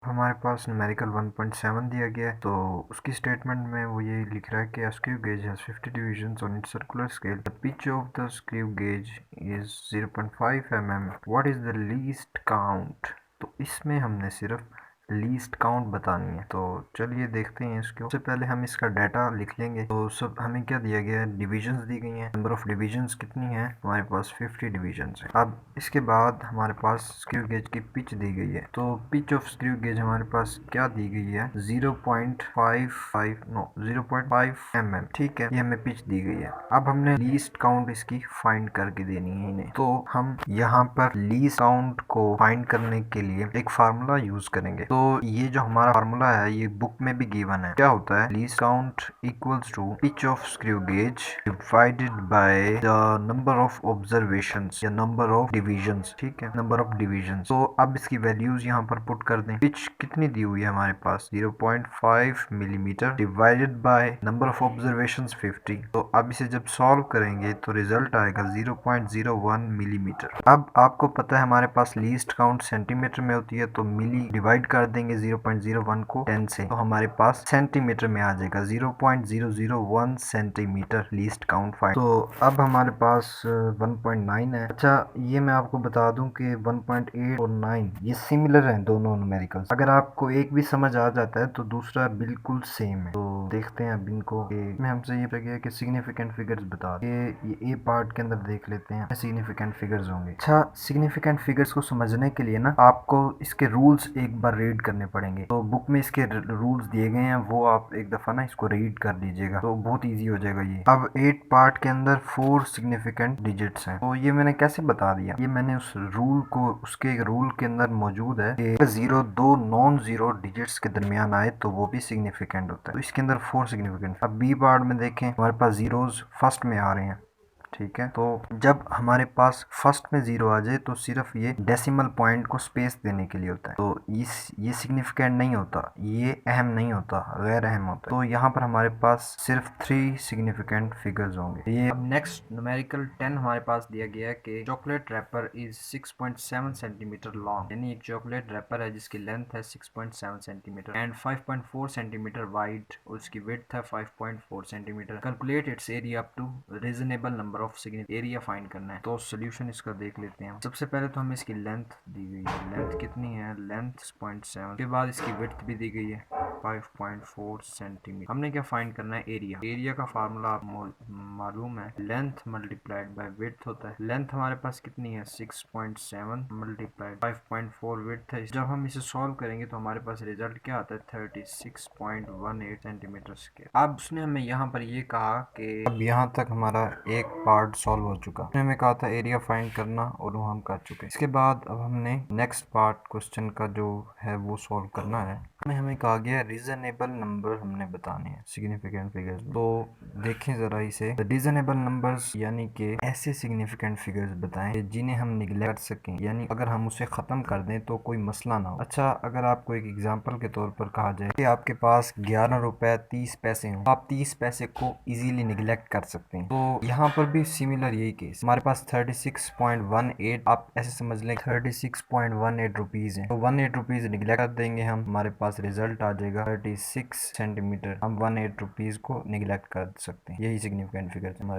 हमारे पास न्यूमेरिकल 1.7 दिया गया है, तो उसकी स्टेटमेंट में वो ये लिख रहा है कि screw gauge has 50 divisions on it's circular scale, the pitch of the screw gauge is 0.5 mm, what is the least count. तो इसमें हमने सिर्फ लीस्ट काउंट बतानी है। तो चलिए देखते हैं इसको। सबसे पहले हम इसका डाटा लिख लेंगे। तो सब हमें क्या दिया गया है, डिविजन्स दी गई हैं। नंबर ऑफ डिविजन्स कितनी है, हमारे पास 50 डिविजन्स है। अब इसके बाद हमारे पास स्क्रू गेज की पिच दी गई है। तो पिच ऑफ स्क्रू गेज हमारे पास क्या दी गई है, 0.5 mm। ठीक है, ये हमें पिच दी गई है। अब हमने लीस्ट काउंट इसकी फाइंड करके देनी है इन्हें। तो हम यहाँ पर लीस्ट काउंट को फाइंड करने के लिए एक फार्मूला यूज करेंगे। तो ये जो हमारा फार्मूला है ये बुक में भी गिवन है। क्या होता है, least count equals to pitch of screw gauge divided by the number of observations या नंबर ऑफ डिविजन्स। ठीक है, नंबर ऑफ डिविजन्स। तो अब इसकी वैल्यूज यहाँ पर पुट कर दें। पिच कितनी दी हुई है हमारे पास, 0.5 millimetre divided by number of observations 50। तो अब इसे जब सॉल्व करेंगे तो रिजल्ट आएगा 0.01 मिलीमीटर। अब आपको पता है हमारे पास लीस्ट काउंट सेंटीमीटर में होती है, तो मिली डिवाइड कर देंगे 0.01 को 10 से, तो हमारे पास सेंटीमीटर में आ जाएगा 0.001 सेंटीमीटर लीस्ट काउंट फाइंड। तो अब हमारे पास 1.9 है। अच्छा, ये मैं आपको बता दूं कि 1.8 और 9 ये सिमिलर हैं दोनों न्यूमेरिकल्स। अगर आपको एक भी समझ आ जाता है तो दूसरा बिल्कुल सेम है। तो देखते हैं अब इनको। इसमें हमसे ये लगे कि सिग्निफिकेंट फिगर्स बता दे। ये ए पार्ट के अंदर देख लेते हैं, सिग्निफिकेंट फिगर्स होंगे। अच्छा, सिग्निफिकेंट फिगर्स को समझने के लिए ना आपको इसके रूल्स एक बार रीड करने पड़ेंगे। तो बुक में इसके रूल्स दिए गए हैं, वो आप एक दफा ना इसको रीड कर लीजिएगा, तो बहुत इजी हो जाएगा ये। अब 8 पार्ट के अंदर 4 सिग्निफिकेंट डिजिट्स हैं। तो ये मैंने कैसे बता दिया, ये मैंने उस रूल को, उसके रूल के अंदर मौजूद है कि 0 दो नॉन जीरो डिजिट्स के दरमियान आए तो वो भी सिग्निफिकेंट होता है। तो इसके अंदर 4 सिग्निफिकेंट। अब बी पार्ट में देखें, हमारे पास जीरोज फर्स्ट में आ रहे हैं। ठीक है, तो जब हमारे पास फर्स्ट में 0 आ जाए तो सिर्फ ये डेसिमल पॉइंट को स्पेस देने के लिए होता है। तो ये सिग्निफिकेंट नहीं होता, ये अहम नहीं होता, गैर अहम होता है। तो यहाँ पर हमारे पास सिर्फ 3 सिग्निफिकेंट फिगर्स होंगे। ये अब नेक्स्ट न्यूमेरिकल 10 हमारे पास दिया गया है कि chocolate wrapper is 6.7 centimetre long, यानी एक चॉकलेट रैपर है जिसकी लेंथ है 6.7 सेंटीमीटर एंड 5.4 सेंटीमीटर वाइड, और उसकी विड्थ है 5.4 centimetre. Calculate its area up to reasonable number of significant area find करना है। तो सॉल्यूशन इसका देख लेते हैं। सबसे पहले तो हमें इसकी लेंथ दी गई है, लेंथ कितनी है, लेंथ 6.7। के बाद इसकी विड्थ भी दी गई है 5.4 सेंटीमीटर। हमने क्या फाइंड करना है, एरिया। एरिया का फार्मूला आप मालूम है, लेंथ मल्टीप्लाइड बाय विड्थ होता है। लेंथ हमारे पास कितनी है, 6.7 मल्टीप्लाइड 5.4 विड्थ है। जब हम इसे सॉल्व करेंगे तो हमारे पास रिजल्ट क्या आता है, 36.18 सेंटीमीटर स्क्वायर। अब उसने हमें यहाँ पर ये कहा कि अब यहाँ तक हमारा एक पार्ट सॉल्व हो चुका। उसने हमें कहा था एरिया फाइंड करना, और वो हम कर चुके। इसके बाद अब हमने नेक्स्ट पार्ट क्वेश्चन का जो है वो सॉल्व करना है। हमें कहा गया रीजनेबल नंबर हमने बताने हैं सिग्निफिकेंट फिगर्स। तो देखें जरा इसे, रीजनेबल नंबर्स यानी कि ऐसे सिग्निफिकेंट फिगर्स बताएं जिन्हें हम निगलेक्ट कर सकें, यानी अगर हम उसे खत्म कर दें तो कोई मसला ना हो। अच्छा, अगर आपको एक एग्जांपल के तौर पर कहा जाए कि आपके पास 11 रुपए 30 पैसे हो, आप 30 पैसे को इजीली निगलेक्ट कर सकते हैं। तो यहाँ पर भी सिमिलर यही केस, हमारे पास 36.18, आप ऐसे समझ लें 36.18 रुपीज है, तो 18 रुपीज निगलेक्ट कर देंगे हम, हमारे पास रिजल्ट आ जाएगा 36 सेंटीमीटर। हम 18 रुपीज को निगलेक्ट कर सकते हैं। यही सिग्निफिकेंट फिगर हमारी।